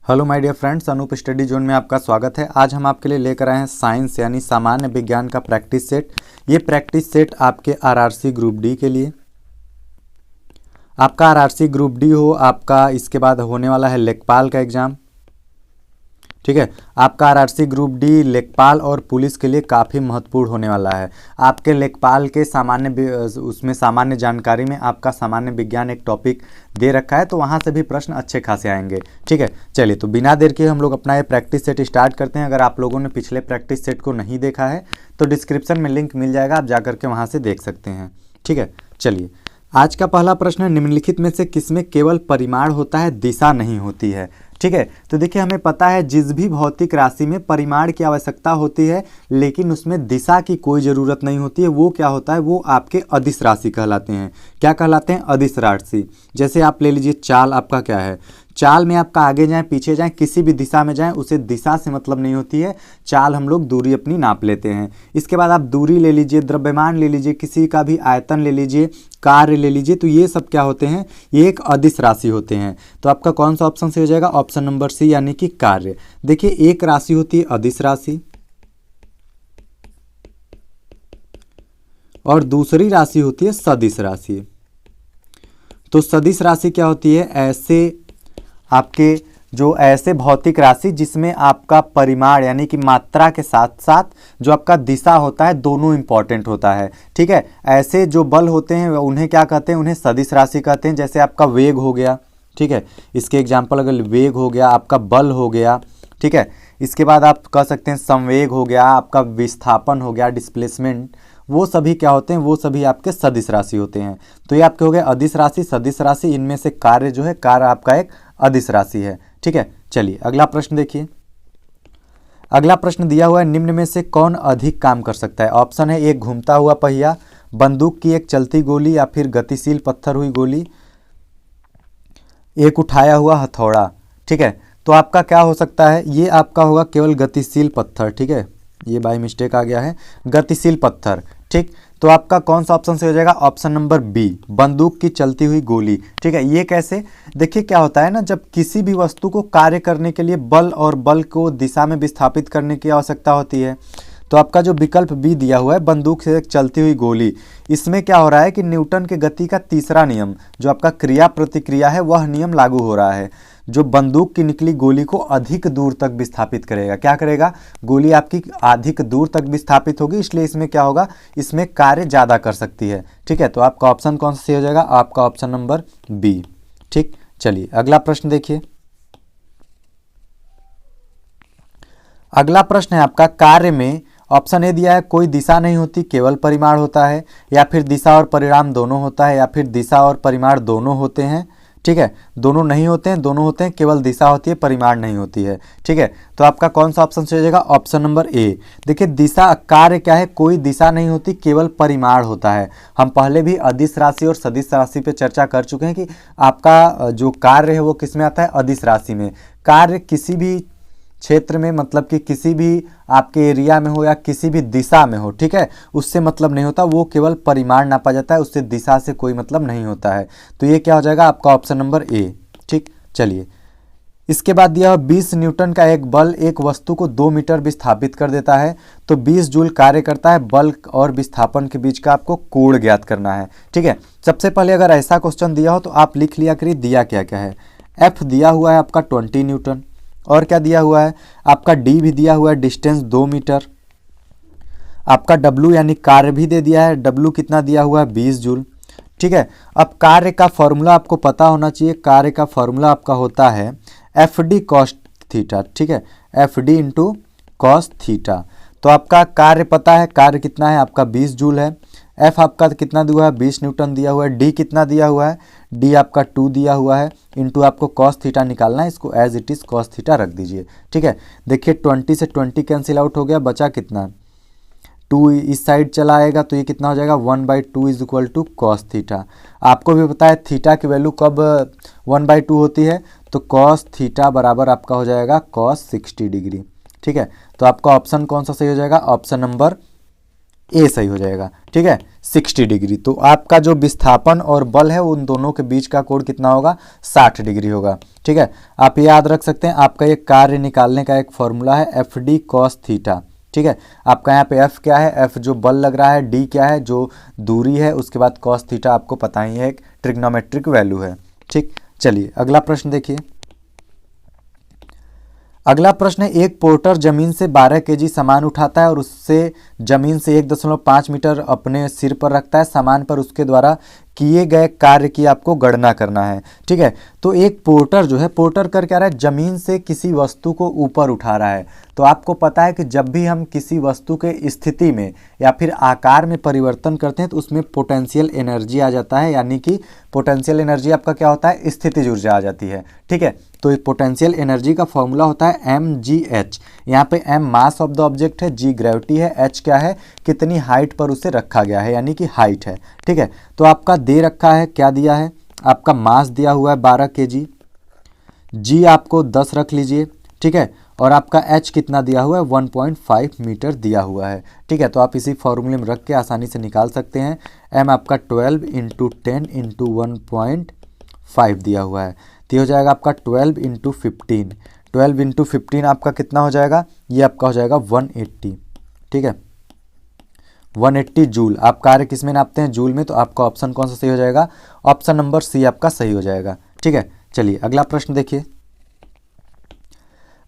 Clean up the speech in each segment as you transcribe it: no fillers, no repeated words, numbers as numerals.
Hello my dear friends, Anup study zone में आपका स्वागत है। आज हम आपके लिए लेकर आए हैं साइंस यानी सामान्य विज्ञान का प्रैक्टिस सेट। ये प्रैक्टिस सेट आपके आरआरसी ग्रुप डी के लिए, आपका आरआरसी ग्रुप डी हो, आपका इसके बाद होने वाला है लेखपाल का एग्ज़ाम। ठीक है, आपका आरआरसी ग्रुप डी लेखपाल और पुलिस के लिए काफ़ी महत्वपूर्ण होने वाला है। आपके लेखपाल के उसमें सामान्य जानकारी में आपका सामान्य विज्ञान एक टॉपिक दे रखा है, तो वहाँ से भी प्रश्न अच्छे खासे आएंगे। ठीक है, चलिए तो बिना देर के हम लोग अपना ये प्रैक्टिस सेट स्टार्ट करते हैं। अगर आप लोगों ने पिछले प्रैक्टिस सेट को नहीं देखा है तो डिस्क्रिप्शन में लिंक मिल जाएगा, आप जाकर के वहाँ से देख सकते हैं। ठीक है, चलिए आज का पहला प्रश्न है, निम्नलिखित में से किसमें केवल परिमाण होता है, दिशा नहीं होती है। ठीक है, तो देखिए हमें पता है जिस भी भौतिक राशि में परिमाण की आवश्यकता होती है लेकिन उसमें दिशा की कोई ज़रूरत नहीं होती है, वो क्या होता है, वो आपके अदिश राशि कहलाते हैं। क्या कहलाते हैं? अदिश राशि। जैसे आप ले लीजिए चाल, आपका क्या है, चाल में आपका आगे जाएं पीछे जाएं किसी भी दिशा में जाएं, उसे दिशा से मतलब नहीं होती है। चाल हम लोग दूरी अपनी नाप लेते हैं। इसके बाद आप दूरी ले लीजिए, द्रव्यमान ले लीजिए, किसी का भी आयतन ले लीजिए, कार्य ले लीजिए, तो ये सब क्या होते हैं, ये एक अदिश राशि होते हैं। तो आपका कौन सा ऑप्शन से हो जाएगा? ऑप्शन नंबर सी यानी कि कार्य। देखिए एक राशि होती है अदिश राशि और दूसरी राशि होती है सदिश राशि। तो सदिश राशि क्या होती है? ऐसे भौतिक राशि जिसमें आपका परिमाण यानी कि मात्रा के साथ साथ जो आपका दिशा होता है दोनों इंपॉर्टेंट होता है। ठीक है, ऐसे जो बल होते हैं उन्हें क्या कहते हैं? उन्हें सदिश राशि कहते हैं। जैसे आपका वेग हो गया, ठीक है, इसके एग्जाम्पल अगर वेग हो गया, आपका बल हो गया, ठीक है, इसके बाद आप कह सकते हैं संवेग हो गया, आपका विस्थापन हो गया, डिस्प्लेसमेंट, वो सभी क्या होते हैं, वो सभी आपके सदिश राशि होते हैं। तो ये आपके हो गए अदिश राशि, सदिश राशि, इनमें से कार्य जो है, कार्य आपका एक अदिश राशि है। ठीक है, चलिए अगला प्रश्न देखिए। अगला प्रश्न दिया हुआ है, निम्न में से कौन अधिक काम कर सकता है? ऑप्शन है, एक घूमता हुआ पहिया, बंदूक की एक चलती गोली, या फिर गतिशील पत्थर हुई गोली, एक उठाया हुआ हथौड़ा। ठीक है, तो आपका क्या हो सकता है? ये आपका होगा केवल गतिशील पत्थर। ठीक है, ये बाय मिस्टेक आ गया है, गतिशील पत्थर। ठीक, तो आपका कौन सा ऑप्शन से हो जाएगा? ऑप्शन नंबर बी, बंदूक की चलती हुई गोली। ठीक है, ये कैसे? देखिए क्या होता है ना, जब किसी भी वस्तु को कार्य करने के लिए बल और बल को दिशा में विस्थापित करने की आवश्यकता होती है, तो आपका जो विकल्प बी दिया हुआ है, बंदूक से एक चलती हुई गोली, इसमें क्या हो रहा है कि न्यूटन के गति का तीसरा नियम, जो आपका क्रिया प्रतिक्रिया है, वह नियम लागू हो रहा है, जो बंदूक की निकली गोली को अधिक दूर तक विस्थापित करेगा। क्या करेगा? गोली आपकी अधिक दूर तक विस्थापित होगी, इसलिए इसमें क्या होगा, इसमें कार्य ज़्यादा कर सकती है। ठीक है, तो आपका ऑप्शन कौन सा सही हो जाएगा? आपका ऑप्शन नंबर बी। ठीक, चलिए अगला प्रश्न देखिए। अगला प्रश्न है आपका, कार्य में ऑप्शन ए दिया है, कोई दिशा नहीं होती, केवल परिमाण होता है, या फिर दिशा और परिणाम दोनों होता है, या फिर दिशा और परिमाण दोनों होते हैं। ठीक है, दोनों नहीं होते हैं, दोनों होते हैं, केवल दिशा होती है, परिमाण नहीं होती है। ठीक है, तो आपका कौन सा ऑप्शन से हो जाएगा? Option number A. देखिए दिशा, कार्य क्या है, कोई दिशा नहीं होती, केवल परिमाण होता है। हम पहले भी अदिश राशि और सदिश राशि पे चर्चा कर चुके हैं कि आपका जो कार्य है वो किस में आता है? अदिश राशि में। कार्य किसी भी क्षेत्र में, मतलब कि किसी भी आपके एरिया में हो या किसी भी दिशा में हो, ठीक है, उससे मतलब नहीं होता, वो केवल परिमाण नापा जाता है, उससे दिशा से कोई मतलब नहीं होता है। तो ये क्या हो जाएगा? आपका ऑप्शन नंबर ए। ठीक, चलिए इसके बाद दिया 20 न्यूटन का एक बल एक वस्तु को 2 मीटर विस्थापित कर देता है, तो 20 जूल कार्य करता है। बल और विस्थापन के बीच का आपको कोण ज्ञात करना है। ठीक है, सबसे पहले अगर ऐसा क्वेश्चन दिया हो तो आप लिख लिया करिए दिया क्या क्या है। एफ दिया हुआ है आपका 20 न्यूटन, और क्या दिया हुआ है आपका? डी भी दिया हुआ है, डिस्टेंस 2 मीटर। आपका डब्लू यानी कार्य भी दे दिया है, डब्लू कितना दिया हुआ है? 20 जूल। ठीक है, अब कार्य का फॉर्मूला आपको पता होना चाहिए। कार्य का फॉर्मूला आपका होता है एफ डी कॉस थीटा। ठीक है, F D into cos theta. तो आपका कार्य पता है, कार्य कितना है आपका? 20 जूल है। एफ आपका कितना दिया हुआ है? 20 न्यूटन दिया हुआ है। डी कितना दिया हुआ है? डी आपका 2 दिया हुआ है, इंटू आपको कॉस थीटा निकालना है, इसको as it is cos theta रख दीजिए। ठीक है, देखिए 20 से 20 कैंसिल आउट हो गया, बचा कितना? 2 इस साइड चला आएगा, तो ये कितना हो जाएगा? 1/2 is equal to cos theta. आपको भी पता है थीटा की वैल्यू कब 1/2 होती है, तो कॉस थीटा बराबर आपका हो जाएगा कॉस 60 डिग्री। ठीक है, तो आपका ऑप्शन कौन सा सही हो जाएगा? ऑप्शन नंबर ए सही हो जाएगा। ठीक है, 60 डिग्री। तो आपका जो विस्थापन और बल है उन दोनों के बीच का कोण कितना होगा, 60 डिग्री होगा। ठीक है, आप ये याद रख सकते हैं, आपका ये कार्य निकालने का एक फॉर्मूला है एफ डी कॉस थीटा। ठीक है, आपका यहाँ पे एफ क्या है, एफ जो बल लग रहा है, डी क्या है जो दूरी है, उसके बाद कॉस थीटा आपको पता ही है, एक ट्रिग्नोमेट्रिक वैल्यू है। ठीक, चलिए अगला प्रश्न देखिए। अगला प्रश्न है, एक पोर्टर जमीन से 12 केजी सामान उठाता है और उससे जमीन से 1.5 मीटर अपने सिर पर रखता है। सामान पर उसके द्वारा किए गए कार्य की आपको गणना करना है। ठीक है, तो एक पोर्टर जो है, पोर्टर कर क्या रहा है, जमीन से किसी वस्तु को ऊपर उठा रहा है। तो आपको पता है कि जब भी हम किसी वस्तु के स्थिति में या फिर आकार में परिवर्तन करते हैं तो उसमें पोटेंशियल एनर्जी आ जाता है, यानी कि पोटेंशियल एनर्जी आपका क्या होता है, स्थितिज ऊर्जा आ जाती है। ठीक है, तो ये पोटेंशियल एनर्जी का फॉर्मूला होता है mgh। यहाँ पे m mass of the object है, g ग्रेविटी है, h क्या है, कितनी हाइट पर उसे रखा गया है, यानी कि हाइट है। ठीक है, तो आपका दे रखा है, क्या दिया है, आपका मास दिया हुआ है 12 kg, g आपको 10 रख लीजिए। ठीक है, और आपका h कितना दिया हुआ है, 1.5 मीटर दिया हुआ है। ठीक है, तो आप इसी फॉर्मूले में रख के आसानी से निकाल सकते हैं। m आपका 12 × 10 × 1.5 दिया हुआ है, तो हो जाएगा आपका 12 × 15। 12 × 15 आपका कितना हो जाएगा, ये आपका हो जाएगा 180। ठीक है, 180 जूल। आप कार्य किस में नापते हैं, जूल में, तो आपका ऑप्शन कौन सा सही हो जाएगा, ऑप्शन नंबर सी आपका सही हो जाएगा। ठीक है, चलिए अगला प्रश्न देखिए।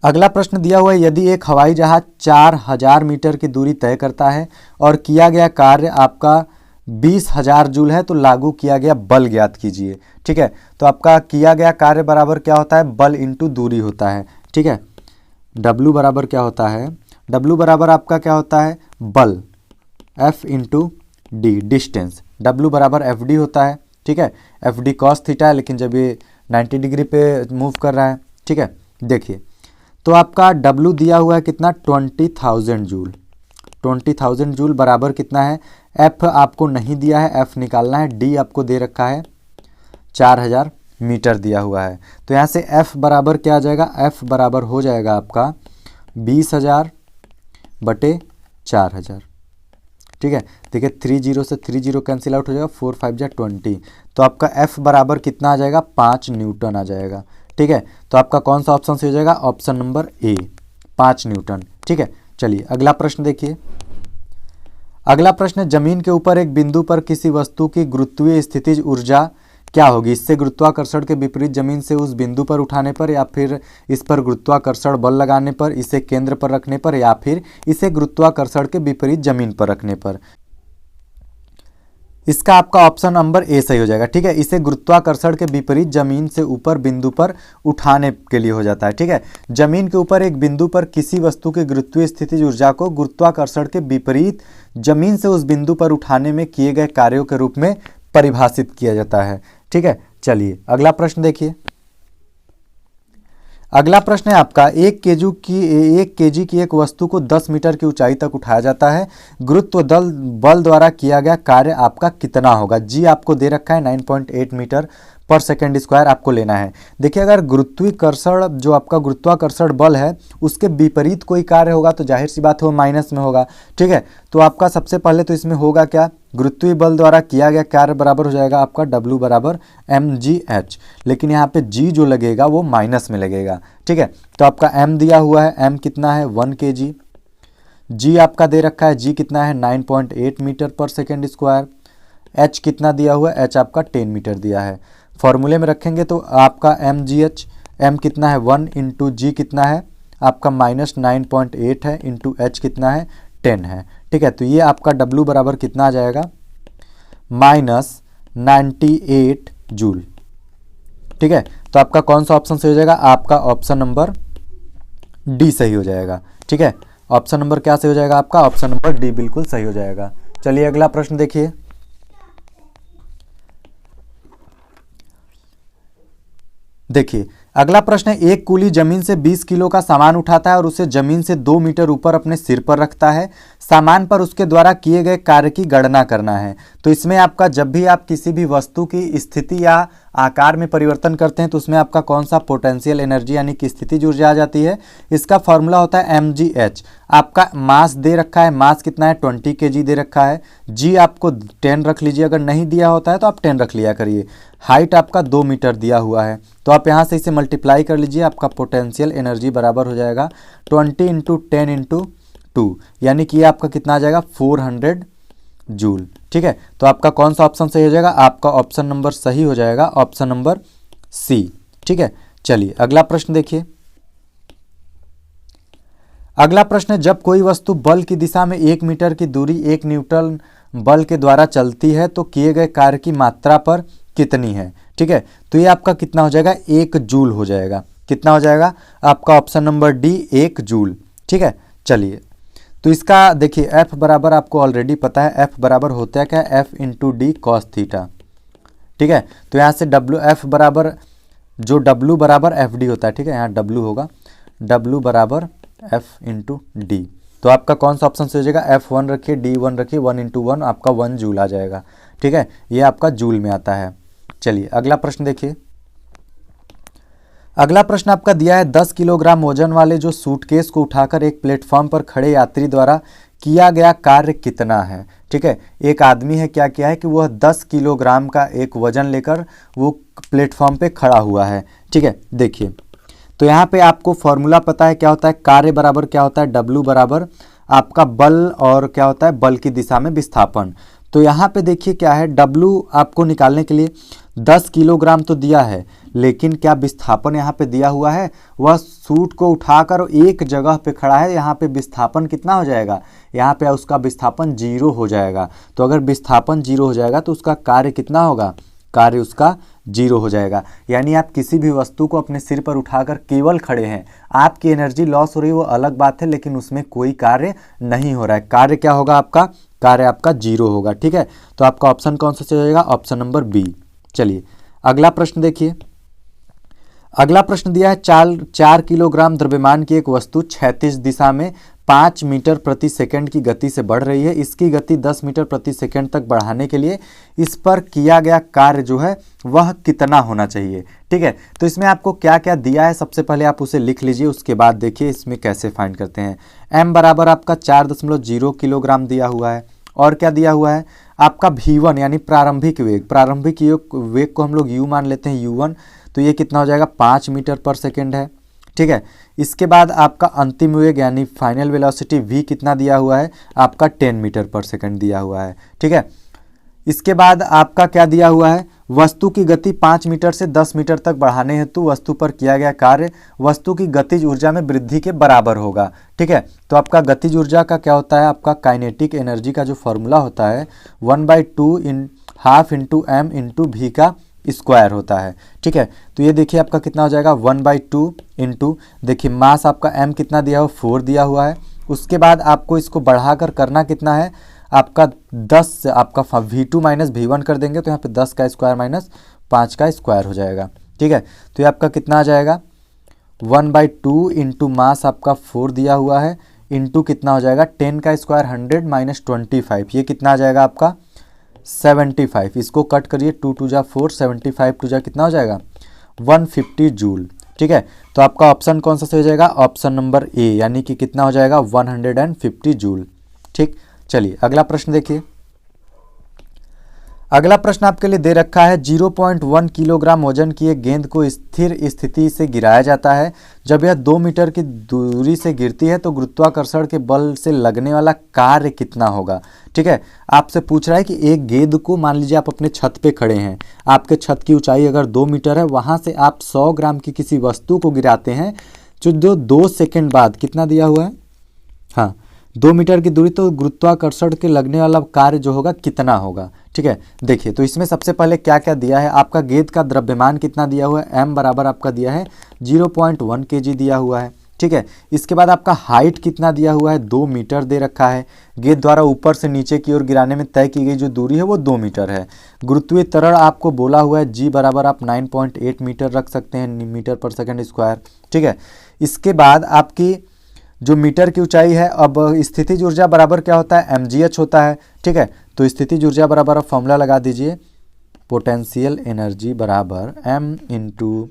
अगला प्रश्न दिया हुआ है, यदि एक हवाई जहाज 4000 मीटर की दूरी तय करता है और किया गया कार्य आपका 20,000 जूल है तो लागू किया गया बल ज्ञात कीजिए। ठीक है, तो आपका किया गया कार्य बराबर क्या होता है, बल इंटू दूरी होता है। ठीक है, W बराबर क्या होता है, W बराबर आपका क्या होता है, बल, F into D, distance. W बराबर एफ डी होता है। ठीक है, एफ डी कॉस थीटा है, लेकिन जब ये 90 डिग्री पे मूव कर रहा है। ठीक है, देखिए तो आपका W दिया हुआ है कितना, 20,000 जूल। 20,000 जूल बराबर कितना है, F आपको नहीं दिया है, F निकालना है। D आपको दे रखा है 4000 मीटर दिया हुआ है, तो यहाँ से F बराबर क्या आ जाएगा, F बराबर हो जाएगा आपका 20,000 बटे 4000। ठीक है, देखिए 30 से 30 कैंसिल आउट हो जाएगा, 4 5 जा 20, तो आपका F बराबर कितना आ जाएगा, 5 न्यूटन आ जाएगा। ठीक है, तो आपका कौन सा ऑप्शन से हो जाएगा, ऑप्शन नंबर ए, 5 न्यूटन। ठीक है, चलिए अगला प्रश्न देखिए। अगला प्रश्न है, जमीन के ऊपर एक बिंदु पर किसी वस्तु की गुरुत्वीय स्थितिज ऊर्जा क्या होगी, इससे गुरुत्वाकर्षण के विपरीत जमीन से उस बिंदु पर उठाने पर, या फिर इस पर गुरुत्वाकर्षण बल लगाने पर, इसे केंद्र पर रखने पर, या फिर इसे गुरुत्वाकर्षण के विपरीत जमीन पर रखने पर। इसका आपका ऑप्शन नंबर ए सही हो जाएगा। ठीक है, इसे गुरुत्वाकर्षण के विपरीत जमीन से ऊपर बिंदु पर उठाने के लिए हो जाता है। ठीक है, जमीन के ऊपर एक बिंदु पर किसी वस्तु की गुरुत्वीय स्थितिज ऊर्जा को गुरुत्वाकर्षण के विपरीत जमीन से उस बिंदु पर उठाने में किए गए कार्यों के रूप में परिभाषित किया जाता है। ठीक है, चलिए अगला प्रश्न देखिए। अगला प्रश्न है आपका, 1 केजी की एक वस्तु को 10 मीटर की ऊंचाई तक उठाया जाता है, गुरुत्व बल द्वारा किया गया कार्य आपका कितना होगा। जी आपको दे रखा है 9.8 मीटर पर सेकेंड स्क्वायर आपको लेना है। देखिए अगर गुरुत्वाकर्षण जो आपका गुरुत्वाकर्षण बल है उसके विपरीत कोई कार्य होगा तो जाहिर सी बात हो माइनस में होगा। ठीक है, तो आपका सबसे पहले तो इसमें होगा क्या, गुरुत्वीय बल द्वारा किया गया कार्य बराबर हो जाएगा आपका W बराबर mgh, लेकिन यहाँ पे G जो लगेगा वो माइनस में लगेगा। ठीक है, तो आपका M दिया हुआ है, M कितना है 1 kg, G आपका दे रखा है, G कितना है 9.8 मीटर पर सेकेंड स्क्वायर, H कितना दिया हुआ है, H आपका 10 मीटर दिया है। फॉर्मूले में रखेंगे तो आपका mgh, M कितना है 1 इंटू G कितना है आपका -9.8 है, इंटू H कितना है 10 है। ठीक है, तो ये आपका W बराबर कितना आ जाएगा, -98 जूल। ठीक है, तो आपका कौन सा ऑप्शन सही हो जाएगा, आपका ऑप्शन नंबर डी सही हो जाएगा। ठीक है, ऑप्शन नंबर क्या सही हो जाएगा, आपका ऑप्शन नंबर डी बिल्कुल सही हो जाएगा। चलिए अगला प्रश्न देखिए। देखिए अगला प्रश्न है, एक कूली जमीन से 20 किलो का सामान उठाता है और उसे जमीन से 2 मीटर ऊपर अपने सिर पर रखता है। सामान पर उसके द्वारा किए गए कार्य की गणना करना है। तो इसमें आपका जब भी आप किसी भी वस्तु की स्थिति या आकार में परिवर्तन करते हैं तो उसमें आपका कौन सा पोटेंशियल एनर्जी यानी कि स्थितिज ऊर्जा आ जाती है। इसका फॉर्मूला होता है mgh। आपका मास दे रखा है, मास कितना है 20 kg दे रखा है। जी आपको 10 रख लीजिए, अगर नहीं दिया होता है तो आप 10 रख लिया करिए। हाइट आपका 2 मीटर दिया हुआ है, तो आप यहाँ से इसे मल्टीप्लाई कर लीजिए। आपका पोटेंशियल एनर्जी बराबर हो जाएगा 20 × 10 × 2, यानी कि आपका कितना आ जाएगा 400 जूल। ठीक है, तो आपका कौन सा ऑप्शन सही हो जाएगा, आपका ऑप्शन नंबर सही हो जाएगा, ऑप्शन नंबर सी। ठीक है, चलिए अगला प्रश्न देखिए। अगला प्रश्न है, जब कोई वस्तु बल की दिशा में 1 मीटर की दूरी 1 न्यूटन बल के द्वारा चलती है तो किए गए कार्य की मात्रा पर कितनी है। ठीक है, तो ये आपका कितना हो जाएगा 1 जूल हो जाएगा। कितना हो जाएगा आपका ऑप्शन नंबर डी 1 जूल। ठीक है, चलिए तो इसका देखिए F बराबर आपको ऑलरेडी पता है, F बराबर होता है क्या, F × d cos थीटा। ठीक है, तो यहाँ से F बराबर जो W बराबर FD होता है। ठीक है, यहाँ W होगा, W बराबर F × d। तो आपका कौन सा ऑप्शन से हो जाएगा, F1 रखिए, D1 रखिए, 1 × 1 आपका 1 जूल आ जाएगा। ठीक है, ये आपका जूल में आता है। चलिए अगला प्रश्न देखिए। अगला प्रश्न आपका दिया है, 10 किलोग्राम वजन वाले जो सूटकेस को उठाकर एक प्लेटफॉर्म पर खड़े यात्री द्वारा किया गया कार्य कितना है। ठीक है, एक आदमी है, क्या किया है कि वह 10 किलोग्राम का एक वजन लेकर वो प्लेटफॉर्म पे खड़ा हुआ है। ठीक है, देखिए तो यहाँ पे आपको फॉर्मूला पता है क्या होता है, कार्य बराबर क्या होता है, W बराबर आपका बल और क्या होता है बल की दिशा में विस्थापन। तो यहाँ पे देखिए क्या है, W आपको निकालने के लिए 10 किलोग्राम तो दिया है, लेकिन क्या विस्थापन यहाँ पे दिया हुआ है, वह सूट को उठाकर एक जगह पे खड़ा है। यहाँ पे विस्थापन कितना हो जाएगा, यहाँ पे उसका विस्थापन 0 हो जाएगा। तो अगर विस्थापन 0 हो जाएगा तो उसका कार्य कितना होगा, कार्य उसका 0 हो जाएगा। यानी आप किसी भी वस्तु को अपने सिर पर उठाकर केवल खड़े हैं, आपकी एनर्जी लॉस हो रही है वो अलग बात है, लेकिन उसमें कोई कार्य नहीं हो रहा है। कार्य क्या होगा आपका, कार्य आपका 0 होगा। ठीक है, तो आपका ऑप्शन कौन सा से हो जाएगा, ऑप्शन नंबर बी। चलिए अगला प्रश्न देखिए। अगला प्रश्न दिया है, 4 किलोग्राम द्रव्यमान की एक वस्तु क्षैतिज दिशा में 5 मीटर प्रति सेकंड की गति से बढ़ रही है। इसकी गति 10 मीटर प्रति सेकंड तक बढ़ाने के लिए इस पर किया गया कार्य जो है वह कितना होना चाहिए। ठीक है, तो इसमें आपको क्या क्या दिया है, सबसे पहले आप उसे लिख लीजिए, उसके बाद देखिए इसमें कैसे फाइंड करते हैं। m बराबर आपका 4.0 किलोग्राम दिया हुआ है, और क्या दिया हुआ है आपका v1 यानी प्रारंभिक वेग। प्रारंभिक वेग को हम लोग u मान लेते हैं, u1, तो ये कितना हो जाएगा 5 मीटर पर सेकेंड है। ठीक है, इसके बाद आपका अंतिम वेग यानी फाइनल वेलोसिटी v कितना दिया हुआ है, आपका 10 मीटर पर सेकेंड दिया हुआ है। ठीक है, इसके बाद आपका क्या दिया हुआ है, वस्तु की गति 5 मीटर से 10 मीटर तक बढ़ाने हेतु वस्तु पर किया गया कार्य वस्तु की गतिज ऊर्जा में वृद्धि के बराबर होगा। ठीक है, तो आपका गतिज ऊर्जा का क्या होता है, आपका काइनेटिक एनर्जी का जो फॉर्मूला होता है 1/2 half into m into v का स्क्वायर होता है। ठीक है, तो ये देखिए आपका कितना हो जाएगा 1/2 इंटू, देखिए मास आपका m कितना दिया हुआ 4 दिया हुआ है। उसके बाद आपको इसको बढ़ाकर करना कितना है, आपका 10 आपका v2 माइनस v1 कर देंगे, तो यहाँ पे 10 का स्क्वायर माइनस 5 का स्क्वायर हो जाएगा। ठीक है, तो ये आपका कितना आ जाएगा 1/2 इंटू मास आपका 4 दिया हुआ है, इंटू कितना हो जाएगा 10 का स्क्वायर 100 माइनस 25, ये कितना आ जाएगा आपका 75। इसको कट करिए, 2 2 जा 4, 75 2 जा कितना हो जाएगा 150 जूल। ठीक है, तो आपका ऑप्शन कौन सा सही हो जाएगा, ऑप्शन नंबर ए, यानी कि कितना हो जाएगा 150 जूल। ठीक, चलिए अगला प्रश्न देखिए। अगला प्रश्न आपके लिए दे रखा है, 0.1 किलोग्राम वजन की एक गेंद को स्थिर स्थिति से गिराया जाता है। जब यह 2 मीटर की दूरी से गिरती है तो गुरुत्वाकर्षण के बल से लगने वाला कार्य कितना होगा। ठीक है, आपसे पूछ रहा है कि एक गेंद को, मान लीजिए आप अपने छत पे खड़े हैं, आपके छत की ऊंचाई अगर 2 मीटर है, वहां से आप 100 ग्राम की किसी वस्तु को गिराते हैं जो 2 सेकेंड बाद कितना दिया हुआ है, हाँ 2 मीटर की दूरी, तो गुरुत्वाकर्षण के लगने वाला कार्य जो होगा कितना होगा। ठीक है, देखिए तो इसमें सबसे पहले क्या क्या दिया है, आपका गेंद का द्रव्यमान कितना दिया हुआ है, m बराबर आपका दिया है 0.1 kg दिया हुआ है। ठीक है। इसके बाद आपका हाइट कितना दिया हुआ है, 2 मीटर दे रखा है। गेंद द्वारा ऊपर से नीचे की ओर गिराने में तय की गई जो दूरी है वो 2 मीटर है। गुरुत्वीय त्वरण आपको बोला हुआ है g बराबर आप 9.8 मीटर रख सकते हैं, मीटर पर सेकंड स्क्वायर। ठीक है। इसके बाद आपकी जो मीटर की ऊंचाई है, अब स्थितिज ऊर्जा बराबर क्या होता है, mgh होता है। ठीक है। तो स्थितिज ऊर्जा बराबर आप फॉर्मूला लगा दीजिए, पोटेंशियल एनर्जी बराबर m इंटू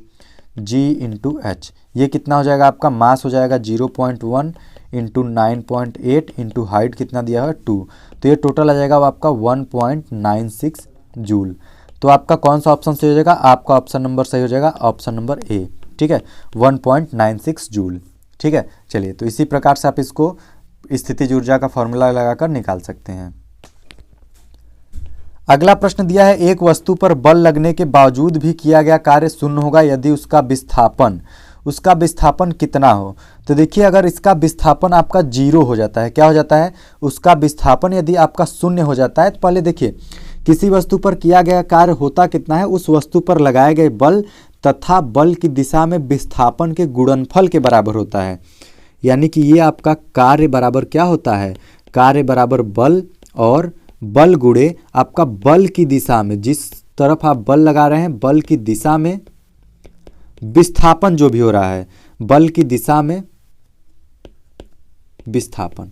जी इंटू एच। ये कितना हो जाएगा, आपका मास हो जाएगा 0.1 इंटू 9.8 इंटू हाइट कितना दिया है 2, तो ये टोटल आ जाएगा आपका 1.96 जूल। तो आपका कौन सा ऑप्शन सही हो जाएगा, आपका ऑप्शन नंबर सही हो जाएगा, ऑप्शन नंबर ए। ठीक है, 1.96 जूल। ठीक है। चलिए, तो इसी प्रकार से आप इसको स्थितिज ऊर्जा का फॉर्मूला लगाकर निकाल सकते हैं। अगला प्रश्न दिया है, एक वस्तु पर बल लगने के बावजूद भी किया गया कार्य शून्य होगा यदि उसका विस्थापन कितना हो। तो देखिए, अगर इसका विस्थापन आपका 0 हो जाता है, क्या हो जाता है, उसका विस्थापन यदि आपका शून्य हो जाता है, तो पहले देखिए किसी वस्तु पर किया गया कार्य होता कितना है, उस वस्तु पर लगाए गए बल तथा बल की दिशा में विस्थापन के गुणनफल के बराबर होता है। यानी कि ये आपका कार्य बराबर क्या होता है, कार्य बराबर बल और बल गुणे आपका बल की दिशा में, जिस तरफ आप बल लगा रहे हैं बल की दिशा में विस्थापन जो भी हो रहा है, बल की दिशा में विस्थापन।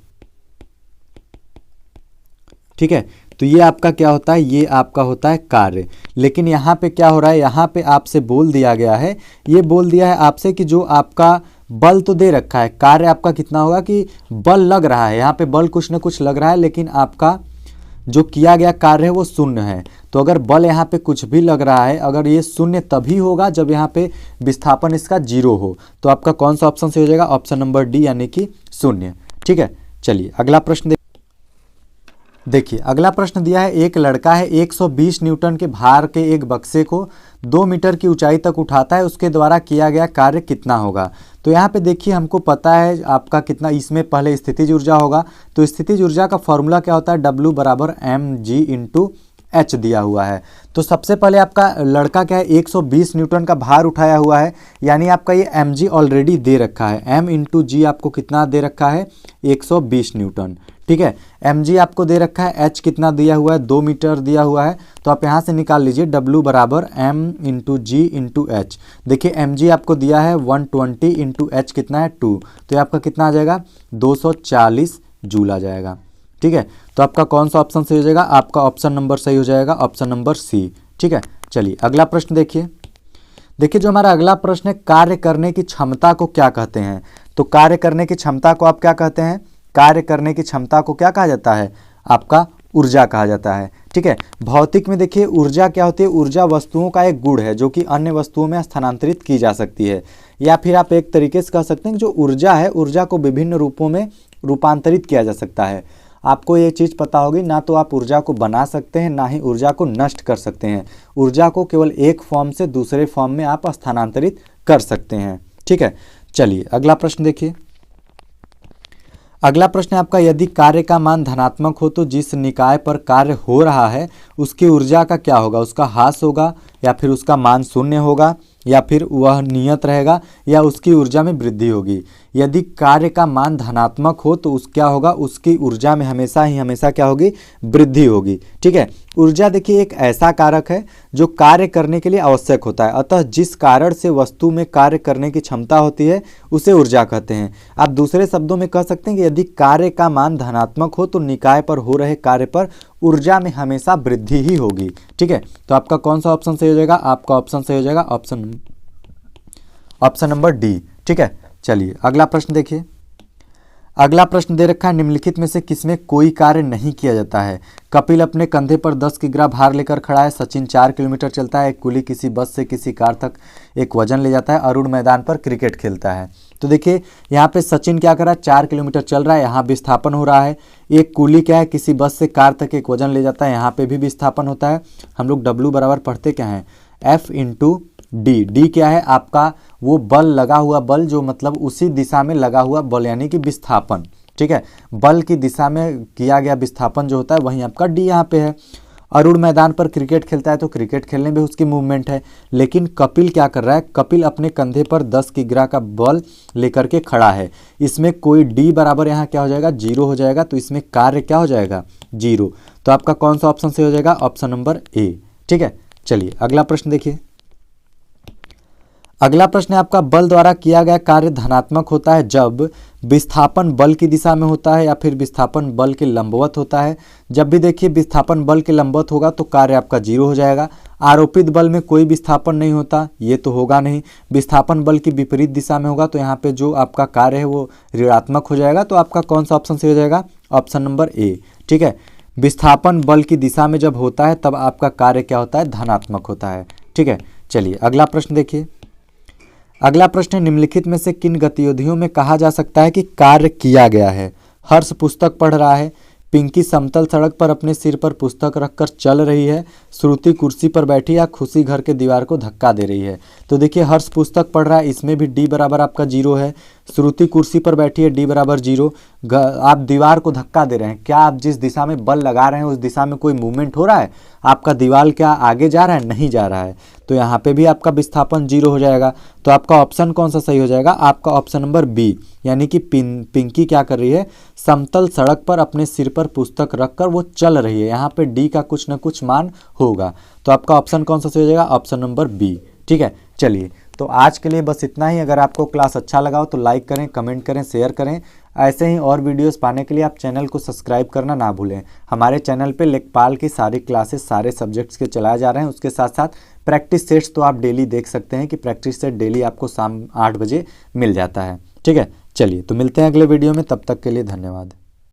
ठीक है। तो ये आपका क्या होता है, ये आपका होता है कार्य। लेकिन यहाँ पे क्या हो रहा है, यहाँ पे आपसे बोल दिया गया है, ये बोल दिया है आपसे कि जो आपका बल तो दे रखा है, कार्य आपका कितना होगा कि बल लग रहा है, यहाँ पे बल कुछ ना कुछ लग रहा है, लेकिन आपका जो किया गया कार्य है वो शून्य है। तो अगर बल यहाँ पे कुछ भी लग रहा है, अगर ये शून्य तभी होगा जब यहाँ पे विस्थापन इसका 0 हो। तो आपका कौन सा ऑप्शन से हो जाएगा, ऑप्शन नंबर डी यानी कि शून्य। ठीक है। चलिए, अगला प्रश्न देखिए, अगला प्रश्न दिया है, एक लड़का है 120 न्यूटन के भार के एक बक्से को 2 मीटर की ऊंचाई तक उठाता है, उसके द्वारा किया गया कार्य कितना होगा। तो यहाँ पे देखिए, हमको पता है आपका कितना, इसमें पहले स्थितिज ऊर्जा होगा। तो स्थितिज ऊर्जा का फॉर्मूला क्या होता है, W बराबर mg इंटू एच दिया हुआ है। तो सबसे पहले आपका लड़का क्या है, 120 न्यूटन का भार उठाया हुआ है, यानी आपका ये mg ऑलरेडी दे रखा है, m इंटू जी आपको कितना दे रखा है, 120 न्यूटन। ठीक है। mg आपको दे रखा है, h कितना दिया हुआ है, 2 मीटर दिया हुआ है। तो आप यहाँ से निकाल लीजिए, W बराबर m इंटू जी इंटू एच। देखिए, mg आपको दिया है 120 इंटू एच कितना है 2, तो ये आपका कितना आ जाएगा, 240 जूल आ जाएगा। ठीक है। तो आपका कौन सा ऑप्शन सही हो जाएगा, आपका ऑप्शन नंबर सही हो जाएगा, ऑप्शन नंबर सी। ठीक है। चलिए, अगला प्रश्न देखिए। जो हमारा अगला प्रश्न है, कार्य करने की क्षमता को क्या कहते हैं। तो कार्य करने की क्षमता को आप क्या कहते हैं, कार्य करने की क्षमता को क्या कहा जाता है, आपका ऊर्जा कहा जाता है। ठीक है। भौतिक में देखिए, ऊर्जा क्या होती है, ऊर्जा वस्तुओं का एक गुण है जो कि अन्य वस्तुओं में स्थानांतरित की जा सकती है, या फिर आप एक तरीके से कह सकते हैं कि जो ऊर्जा है, ऊर्जा को विभिन्न रूपों में रूपांतरित किया जा सकता है। आपको ये चीज़ पता होगी, ना तो आप ऊर्जा को बना सकते हैं, ना ही ऊर्जा को नष्ट कर सकते हैं। ऊर्जा को केवल एक फॉर्म से दूसरे फॉर्म में आप स्थानांतरित कर सकते हैं। ठीक है। चलिए, अगला प्रश्न देखिए। अगला प्रश्न है आपका, यदि कार्य का मान धनात्मक हो तो जिस निकाय पर कार्य हो रहा है उसकी ऊर्जा का क्या होगा, उसका ह्रास होगा, या फिर उसका मान शून्य होगा, या फिर वह नियत रहेगा, या उसकी ऊर्जा में वृद्धि होगी। यदि कार्य का मान धनात्मक हो तो क्या होगा, उसकी ऊर्जा में हमेशा क्या होगी, वृद्धि होगी। ठीक है। ऊर्जा देखिए एक ऐसा कारक है जो कार्य करने के लिए आवश्यक होता है, अतः जिस कारण से वस्तु में कार्य करने की क्षमता होती है उसे ऊर्जा कहते हैं। आप दूसरे शब्दों में कह सकते हैं कि यदि कार्य का मान धनात्मक हो तो निकाय पर हो रहे कार्य पर ऊर्जा में हमेशा वृद्धि ही होगी। ठीक है। तो आपका कौन सा ऑप्शन सही हो जाएगा, आपका ऑप्शन सही हो जाएगा, ऑप्शन नंबर डी। ठीक है। चलिए, अगला प्रश्न देखिए। अगला प्रश्न दे रखा है, निम्नलिखित में से किसमें कोई कार्य नहीं किया जाता है। कपिल अपने कंधे पर 10 किग्रा भार लेकर खड़ा है, सचिन 4 किलोमीटर चलता है, एक कुली किसी बस से किसी कार तक एक वजन ले जाता है, अरुण मैदान पर क्रिकेट खेलता है। तो देखिए, यहाँ पे सचिन क्या कर रहा है, 4 किलोमीटर चल रहा है, यहाँ विस्थापन हो रहा है। एक कुली क्या है, किसी बस से कार तक एक वजन ले जाता है, यहाँ पे भी विस्थापन होता है। हम लोग W बराबर पढ़ते क्या हैं, F इंटू डी। डी क्या है, आपका वो बल लगा हुआ बल, जो मतलब उसी दिशा में लगा हुआ बल, यानी कि विस्थापन। ठीक है। बल की दिशा में किया गया विस्थापन जो होता है वहीं आपका डी यहाँ पे है। अरुण मैदान पर क्रिकेट खेलता है तो क्रिकेट खेलने में उसकी मूवमेंट है। लेकिन कपिल क्या कर रहा है, कपिल अपने कंधे पर 10 किग्रा का बॉल लेकर के खड़ा है। इसमें कोई डी बराबर यहाँ क्या हो जाएगा, 0 हो जाएगा। तो इसमें कार्य क्या हो जाएगा, 0। तो आपका कौन सा ऑप्शन सही हो जाएगा, ऑप्शन नंबर ए। ठीक है, चलिए अगला प्रश्न देखिए। अगला प्रश्न है आपका, बल द्वारा किया गया कार्य धनात्मक होता है जब विस्थापन बल की दिशा में होता है या फिर विस्थापन बल के लंबवत होता है। जब भी देखिए विस्थापन बल के लंबवत होगा तो कार्य आपका 0 हो जाएगा। आरोपित बल में कोई विस्थापन नहीं होता, ये तो होगा नहीं। विस्थापन बल की विपरीत दिशा में होगा तो यहाँ पे जो आपका कार्य है वो ऋणात्मक हो जाएगा। तो आपका कौन सा ऑप्शन सही हो जाएगा, ऑप्शन नंबर ए। ठीक है, विस्थापन बल की दिशा में जब होता है तब आपका कार्य क्या होता है, धनात्मक होता है। ठीक है, चलिए अगला प्रश्न देखिए। अगला प्रश्न, निम्नलिखित में से किन गतिविधियों में कहा जा सकता है कि कार्य किया गया है। हर्ष पुस्तक पढ़ रहा है, पिंकी समतल सड़क पर अपने सिर पर पुस्तक रखकर चल रही है, श्रुति कुर्सी पर बैठी या खुशी घर के दीवार को धक्का दे रही है। तो देखिए हर्ष पुस्तक पढ़ रहा है, इसमें भी डी बराबर आपका 0 है। श्रुति कुर्सी पर बैठी है, डी बराबर 0। आप दीवार को धक्का दे रहे हैं, क्या आप जिस दिशा में बल लगा रहे हैं उस दिशा में कोई मूवमेंट हो रहा है, आपका दीवार क्या आगे जा रहा है, नहीं जा रहा है। तो यहाँ पे भी आपका विस्थापन 0 हो जाएगा। तो आपका ऑप्शन कौन सा सही हो जाएगा, आपका ऑप्शन नंबर बी, यानी कि पिंकी क्या कर रही है, समतल सड़क पर अपने सिर पर पुस्तक रखकर वो चल रही है। यहाँ पे डी का कुछ ना कुछ मान होगा। तो आपका ऑप्शन कौन सा सही हो जाएगा, ऑप्शन नंबर बी। ठीक है, चलिए तो आज के लिए बस इतना ही। अगर आपको क्लास अच्छा लगा हो तो लाइक करें, कमेंट करें, शेयर करें। ऐसे ही और वीडियोस पाने के लिए आप चैनल को सब्सक्राइब करना ना भूलें। हमारे चैनल पे लेखपाल की सारी क्लासेस सारे सब्जेक्ट्स के चलाए जा रहे हैं। उसके साथ साथ प्रैक्टिस सेट्स तो आप डेली देख सकते हैं कि प्रैक्टिस सेट डेली आपको शाम 8 बजे मिल जाता है। ठीक है, चलिए तो मिलते हैं अगले वीडियो में, तब तक के लिए धन्यवाद।